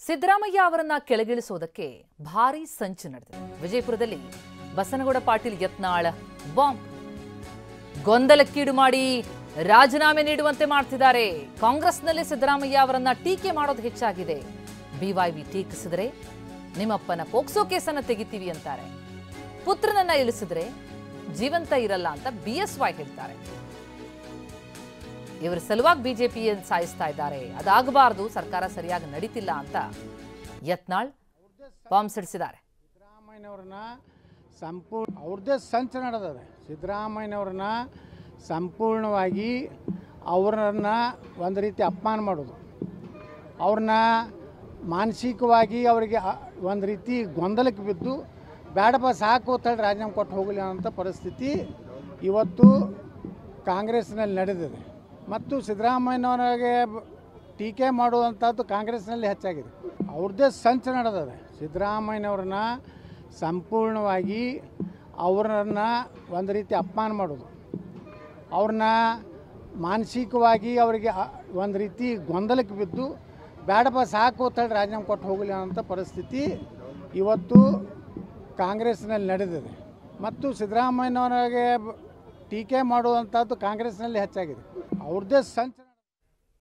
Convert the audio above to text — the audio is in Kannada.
ಸಿದ್ದರಾಮಯ್ಯ ಅವರನ್ನ ಕೆಳಗಿಳಿಸೋದಕ್ಕೆ ಭಾರೀ ಸಂಚು ನಡೆದಿದೆ. ವಿಜಯಪುರದಲ್ಲಿ ಬಸನಗೌಡ ಪಾಟೀಲ್ ಯತ್ನಾಳ್ ಬಾಂಬ್ ಗೊಂದಲಕ್ಕೀಡು ಮಾಡಿ ರಾಜೀನಾಮೆ ನೀಡುವಂತೆ ಮಾಡ್ತಿದ್ದಾರೆ. ಕಾಂಗ್ರೆಸ್ನಲ್ಲಿ ಸಿದ್ದರಾಮಯ್ಯ ಅವರನ್ನ ಟೀಕೆ ಮಾಡೋದು ಹೆಚ್ಚಾಗಿದೆ. ಬಿವೈವಿ ಟೀಕಿಸಿದರೆ ನಿಮ್ಮಪ್ಪನ ಪೋಕ್ಸೋ ಕೇಸನ್ನ ತೆಗಿತೀವಿ ಅಂತಾರೆ. ಪುತ್ರನನ್ನ ಇಳಿಸಿದ್ರೆ ಜೀವಂತ ಇರಲ್ಲ ಅಂತ ಬಿಎಸ್ವೈ ಹೇಳ್ತಾರೆ. ಇವರ ಸಲುವಾಗಿ ಬಿಜೆಪಿಯನ್ನು ಸಾಯಿಸ್ತಾ ಇದ್ದಾರೆ. ಅದಾಗಬಾರದು, ಸರ್ಕಾರ ಸರಿಯಾಗಿ ನಡೀತಿಲ್ಲ ಅಂತ ಯತ್ನಾಳ್ ಬಾಂಬ್ ಸಿಡಿಸಿದ್ದಾರೆ. ಸಿದ್ದರಾಮಯ್ಯನವ್ರನ್ನ ಅವ್ರದ್ದೇ ಸಂಚು ನಡೆದಿದೆ. ಸಿದ್ದರಾಮಯ್ಯನವ್ರನ್ನ ಸಂಪೂರ್ಣವಾಗಿ ಅವರನ್ನು ಒಂದು ರೀತಿ ಅಪಮಾನ ಮಾಡೋದು, ಅವ್ರನ್ನ ಮಾನಸಿಕವಾಗಿ ಅವರಿಗೆ ಒಂದು ರೀತಿ ಗೊಂದಲಕ್ಕೆ ಬಿದ್ದು ಬೇಡಪ್ಪ ಸಾಕು ಅಂತೇಳಿ ರಾಜೀನಾಮೆ ಕೊಟ್ಟು ಹೋಗಲಿ ಅನ್ನೋಂಥ ಪರಿಸ್ಥಿತಿ ಇವತ್ತು ಕಾಂಗ್ರೆಸ್ನಲ್ಲಿ ನಡೆದಿದೆ. ಮತ್ತು ಸಿದ್ದರಾಮಯ್ಯನವರಿಗೆ ಟೀಕೆ ಮಾಡುವಂಥದ್ದು ಕಾಂಗ್ರೆಸ್ನಲ್ಲಿ ಹೆಚ್ಚಾಗಿದೆ. ಅವ್ರದ್ದೇ ಸಂಚು ನಡೆದಿದೆ. ಸಿದ್ದರಾಮಯ್ಯನವ್ರನ್ನ ಸಂಪೂರ್ಣವಾಗಿ ಅವರನ್ನು ಒಂದು ರೀತಿ ಅಪಮಾನ ಮಾಡೋದು, ಅವ್ರನ್ನ ಮಾನಸಿಕವಾಗಿ ಅವರಿಗೆ ಒಂದು ರೀತಿ ಗೊಂದಲಕ್ಕೆ ಬಿದ್ದು ಬೇಡಪ್ಪ ಸಾಕು ಅಂತೇಳಿ ರಾಜೀನಾಮೆ ಕೊಟ್ಟು ಹೋಗಲಿ ಅನ್ನೋಂಥ ಪರಿಸ್ಥಿತಿ ಇವತ್ತು ಕಾಂಗ್ರೆಸ್ನಲ್ಲಿ ನಡೆದಿದೆ. ಮತ್ತು ಸಿದ್ದರಾಮಯ್ಯನವರಿಗೆ ಟೀಕೆ ಮಾಡುವಂಥದ್ದು ಕಾಂಗ್ರೆಸ್ನಲ್ಲಿ ಹೆಚ್ಚಾಗಿದೆ. ಅವ್ರದ್ದೇ ಸಂಚು